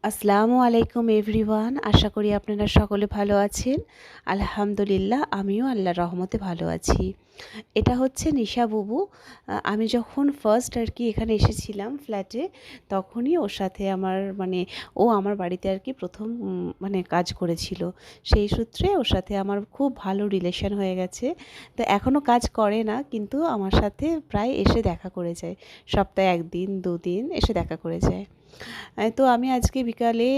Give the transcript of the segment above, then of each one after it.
আসসালামু আলাইকুম এভরিওয়ান, আশা করি আপনারা সকলে ভালো আছেন। আলহামদুলিল্লাহ, আমিও আল্লাহর রহমতে ভালো আছি। এটা হচ্ছে নিশা বুবু। আমি যখন ফার্স্ট আর কি এখানে এসেছিলাম ফ্ল্যাটে, তখনই ওর সাথে ও আমার বাড়িতে আর কি প্রথম কাজ করেছিল। সেই সূত্রে ওর সাথে আমার খুব ভালো রিলেশন হয়ে গেছে। তো এখনও কাজ করে না, কিন্তু আমার সাথে প্রায় এসে দেখা করে যায়। সপ্তাহে 1 দিন 2 দিন এসে দেখা করে যায়। তো আমি আজকে বিকালে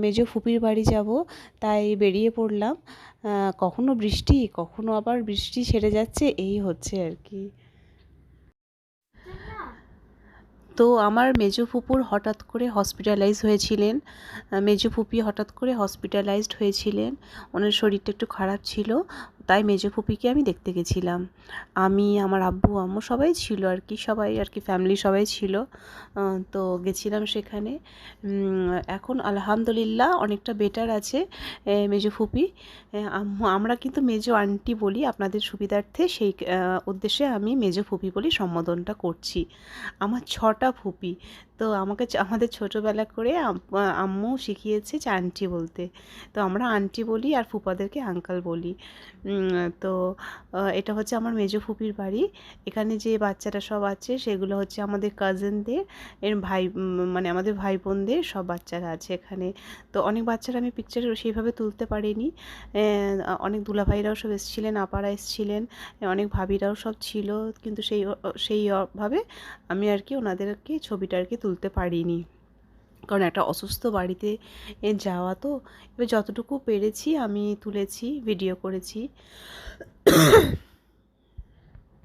মেজো ফুপির বাড়ি যাব, তাই বেরিয়ে পড়লাম। কখনো বৃষ্টি, কখনো আবার বৃষ্টি ছেড়ে যাচ্ছে, এই হচ্ছে আর কি। তো আমার মেজো ফুপুর হঠাৎ করে হসপিটালাইজ হয়েছিলেন। মেজো ফুপি হঠাৎ করে হসপিটালাইজড হয়েছিলেন। ওনার শরীরটা একটু খারাপ ছিল, তাই মেজো ফুপিকে আমি দেখতে গেছিলাম। আমি, আমার আব্বু আম্মু সবাই ছিল আর কি, ফ্যামিলি সবাই ছিল। তো গেছিলাম সেখানে। এখন আলহামদুলিল্লাহ অনেকটা বেটার আছে মেজো ফুপি। আমরা কিন্তু মেজো আন্টি বলি আপনাদের সুবিধার্থে, সেই উদ্দেশ্যে আমি মেজো ফুপি বলি সম্বোধনটা করছি। আমার 6টা ফুপি। তো আমাদের ছোটোবেলা করে আম্মু শিখিয়েছে যে আন্টি বলতে। তো আমরা আন্টি বলি আর ফুপাদেরকে আঙ্কেল বলি। তো এটা হচ্ছে আমার মেজো ফুপির বাড়ি। এখানে যে বাচ্চারা সব আছে সেগুলো হচ্ছে আমাদের কাজিনদের আমাদের ভাই বোনদের সব বাচ্চারা আছে এখানে। তো অনেক বাচ্চারা আমি পিকচার সেইভাবে তুলতে পারিনি। অনেক দুলাভাইরাও সব এসেছিলেন, আপারা এসেছিলেন, অনেক ভাবিরাও সব ছিল, কিন্তু সেইভাবে আমি আর কি ওনাদেরকে ছবিটা আর কি তুলতে পারিনি, কারণ একটা অসুস্থ বাড়িতে যাওয়া তো। এবার যতটুকু পেরেছি আমি তুলেছি, ভিডিও করেছি।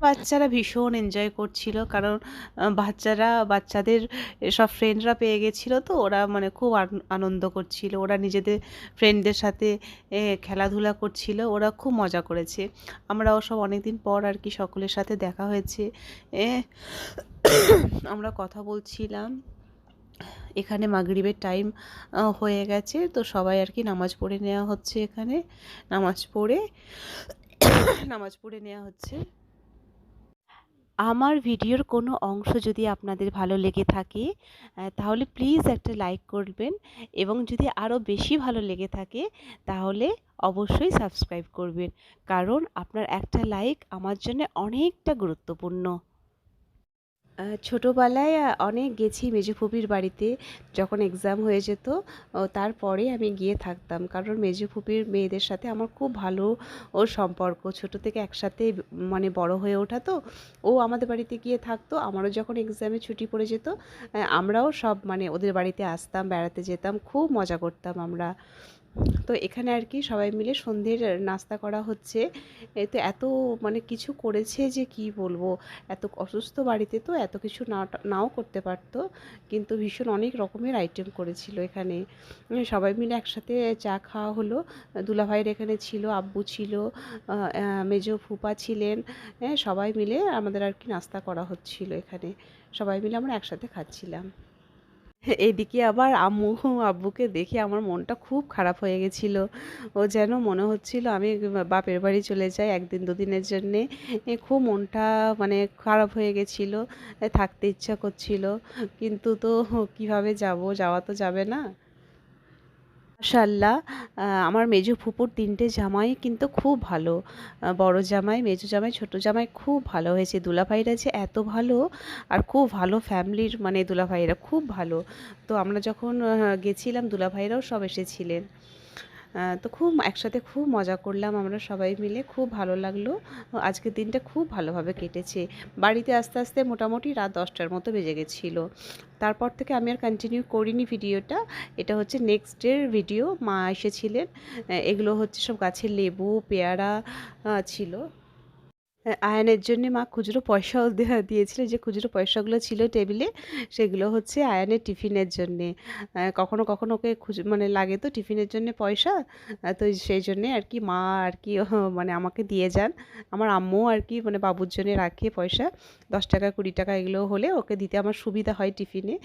বাচ্চারা ভীষণ এনজয় করছিল, কারণ বাচ্চাদের সব ফ্রেন্ডরা পেয়ে গেছিলো, তো ওরা খুব আনন্দ করছিল। ওরা নিজেদের ফ্রেন্ডদের সাথে খেলাধুলা করছিল, ওরা খুব মজা করেছে। আমরাও সব অনেক দিন পর আর কি সকলের সাথে দেখা হয়েছে। আমরা কথা বলছিলাম। এখানে মাগরিবের টাইম হয়ে গেছে, তো সবাই আর কি নামাজ পড়ে নেওয়া হচ্ছে এখানে। নামাজ পড়ে নামাজ পড়ে নেওয়া হচ্ছে। আমার ভিডিওর কোনো অংশ যদি আপনাদের ভালো লেগে থাকে, তাহলে প্লিজ একটা লাইক করবেন, এবং যদি আরও বেশি ভালো লেগে থাকে তাহলে অবশ্যই সাবস্ক্রাইব করবেন, কারণ আপনার একটা লাইক আমার জন্য অনেকটা গুরুত্বপূর্ণ। ছোটোবেলায় অনেক গেছি মেজো ফুপির বাড়িতে। যখন এক্সাম হয়ে যেত, তারপরে আমি গিয়ে থাকতাম, কারণ মেজো ফুপির মেয়েদের সাথে আমার খুব ভালো সম্পর্ক। ছোটো থেকে একসাথে বড় হয়ে ওঠা তো। ও আমাদের বাড়িতে গিয়ে থাকতো, আমারও যখন এক্সামে ছুটি পড়ে যেত, আমরাও সব ওদের বাড়িতে আসতাম, বেড়াতে যেতাম, খুব মজা করতাম আমরা। তো এখানে আর কি সবাই মিলে সন্ধ্যের নাস্তা করা হচ্ছে। তো এত কিছু করেছে যে কি বলবো। এত অসুস্থ বাড়িতে তো এত কিছু নাও করতে পারতো, কিন্তু ভীষণ অনেক রকমের আইটেম করেছিল এখানে। সবাই মিলে একসাথে চা খাওয়া হলো। দুলাভাইয়ের এখানে ছিল, আব্বু ছিল, মেজো ফুপা ছিলেন। সবাই মিলে আমাদের আর কি নাস্তা করা হচ্ছিল এখানে। সবাই মিলে আমরা একসাথে খাচ্ছিলাম। এদিকে আবার আব্বুকে দেখে আমার মনটা খুব খারাপ হয়ে গেছিলো। ও যেন মনে হচ্ছিল আমি বাপের বাড়ি চলে যাই 1 দিন 2 দিনের জন্যে। খুব মনটা খারাপ হয়ে গেছিলো। থাকতে ইচ্ছা করছিল, কিন্তু তো কিভাবে যাব, যাওয়া তো যাবে না। মাশাআল্লাহ, আমার মেজো ফুপুর 3টে জামাই কিন্তু খুব ভালো। বড় জামাই, মেজো জামাই, ছোট জামাই খুব ভালো হয়েছে। দুলাভাইরা যে এত ভালো, আর খুব ভালো ফ্যামিলির, দুলাভাইরা খুব ভালো। তো আমরা যখন গেছিলাম, দুলাভাইরাও সব এসেছিলেন। তো খুব একসাথে খুব মজা করলাম আমরা সবাই মিলে, খুব ভালো লাগলো। আজকের দিনটা খুব ভালোভাবে কেটেছে। বাড়িতে আসতে আসতে মোটামুটি রাত 10টার মতো বেজে গেছিলো। তারপর থেকে আমি আর কন্টিনিউ করিনি ভিডিওটা। এটা হচ্ছে নেক্সট ডের ভিডিও। মা এসেছিলেন। এগুলো হচ্ছে সব গাছের লেবু, পেয়ারা ছিল। আয়ানের জন্যে মা খুচরো পয়সাও দিয়েছিল, যে খুচরো পয়সাগুলো ছিল টেবিলে, সেগুলো হচ্ছে আয়ানের টিফিনের জন্যে। কখনো কখনো ওকে লাগে তো টিফিনের জন্যে পয়সা। তো সেই জন্যে আর কি মা আর কি আমাকে দিয়ে যান। আমার আম্মু আর কি বাবুর জন্যে রাখে পয়সা, 10 টাকা 20 টাকা এগুলো হলে ওকে দিতে আমার সুবিধা হয় টিফিনে।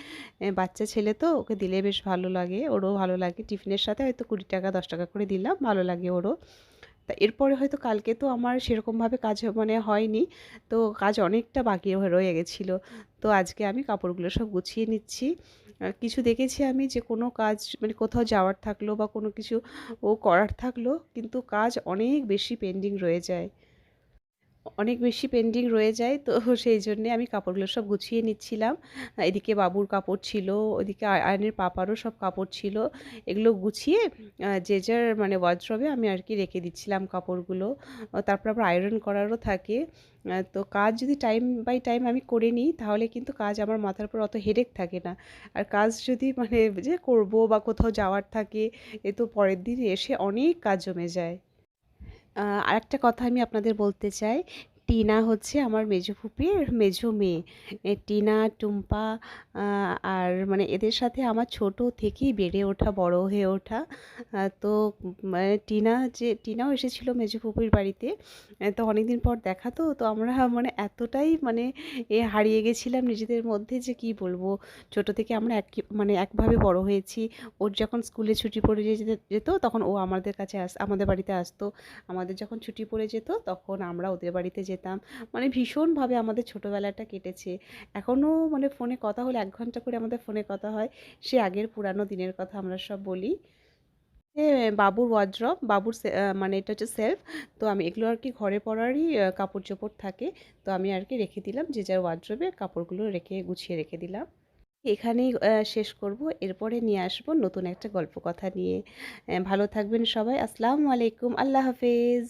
বাচ্চা ছেলে তো, ওকে দিলে বেশ ভালো লাগে, ওরও ভালো লাগে। টিফিনের সাথে হয়তো 20 টাকা 10 টাকা করে দিলাম, ভালো লাগে ওরও। তা এরপরে হয়তো কালকে তো আমার সেরকমভাবে কাজ হয়নি, তো কাজ অনেকটা বাকি রয়ে গেছিলো। তো আজকে আমি কাপড়গুলো সব গুছিয়ে নিচ্ছি। কিছু দেখেছি আমি যে কোনো কাজ মানে কোথাও যাওয়ার থাকলো বা কোনো কিছু করার থাকলো, কিন্তু কাজ অনেক বেশি পেন্ডিং রয়ে যায়। অনেক বেশি পেন্ডিং রয়ে যায়, তো সেই জন্যে আমি কাপড়গুলো সব গুছিয়ে নিচ্ছিলাম। এদিকে বাবুর কাপড় ছিল, ওইদিকে আয়ানের পাপারও সব কাপড় ছিল। এগুলো গুছিয়ে যে যার মানে ওয়ার্ডরোবে আমি আর কি রেখে দিচ্ছিলাম কাপড়গুলো। তারপর আবার আয়রন করারও থাকে। তো কাজ যদি টাইম বাই টাইম আমি করে নিই, তাহলে কিন্তু কাজ আমার মাথার উপর অত হেডেক থাকে না। আর কাজ যদি মানে যে করব বা কোথাও যাওয়ার থাকে, এ তো পরের দিন এসে অনেক কাজ জমে যায়। আরেকটা কথা আমি আপনাদের বলতে চাই। টিনা হচ্ছে আমার মেজো ফুপির মেজো মেয়ে। টিনা, টুম্পা আর মানে এদের সাথে আমার ছোট থেকেই বেড়ে ওঠা, বড় হয়ে ওঠা। তো মানে টিনাও এসেছিল মেজো ফুপির বাড়িতে। তো অনেকদিন পর দেখা, তো আমরা মানে এতটাই মানে হারিয়ে গেছিলাম নিজেদের মধ্যে যে কি বলবো। ছোট থেকে আমরা মানে একভাবে বড় হয়েছি। ওর যখন স্কুলে ছুটি পড়ে যেত, তখন ও আমাদের কাছে আমাদের বাড়িতে আসতো। আমাদের যখন ছুটি পড়ে যেত, তখন আমরা ওদের বাড়িতে যেতাম। মানে ভীষণভাবে আমাদের ছোটোবেলাটা কেটেছে। এখনও মানে ফোনে কথা হলে 1 ঘন্টা করে আমাদের ফোনে কথা হয়। সে আগের পুরানো দিনের কথা আমরা সব বলি। যে বাবুর ওয়ার্ড্রব, বাবুর মানে এটা হচ্ছে সেলফ। তো আমি এগুলো আর কি ঘরে পরারই কাপড়-চোপড় থাকে। তো আমি আর কি রেখে দিলাম যে যার ওয়ার্ড্রবে কাপড়গুলো গুছিয়ে রেখে দিলাম। এখানেই শেষ করব। এরপরে নিয়ে আসবো নতুন একটা গল্প কথা নিয়ে। ভালো থাকবেন সবাই। আসসালামু আলাইকুম। আল্লাহ হাফেজ।